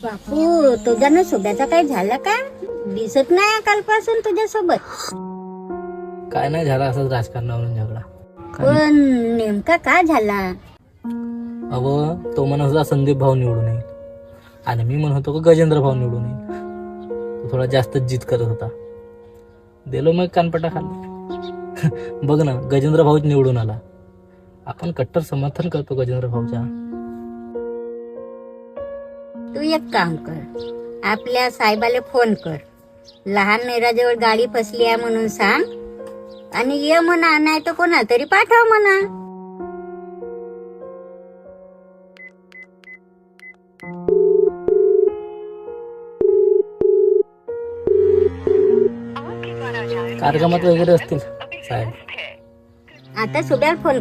बापू, तुझ्यानं शुभ्याचा काय झालं का? दिसत नाही कालपासून तुझ्यासोबत. काय नाही झाला, असंच राजकारणावरून झगडा. पण नेमका का झाला? अव तो म्हणत होता संदीप भाऊ निवडून येईल आणि मी म्हणत होतो का गजेंद्र भाऊ निवडून येईल. तो थोडा जास्तच जिद करत होता. दिलो मग कानपटा खाल्ला. बघ ना, गजेंद्र भाऊच निवडून आला. आपण कट्टर समर्थन करतो गजेंद्र भाऊच्या. तू एक काम कर, आपल्या साहेबाला फोन कर. लहान नेराजवळ गाडी फसली आहे म्हणून सांग आणि ये म्हणा, नाही तर कोणा तरी पाठव म्हणा. कार्यक्रमात वगैरे असतील साहेब. आता शुभ्याला फोन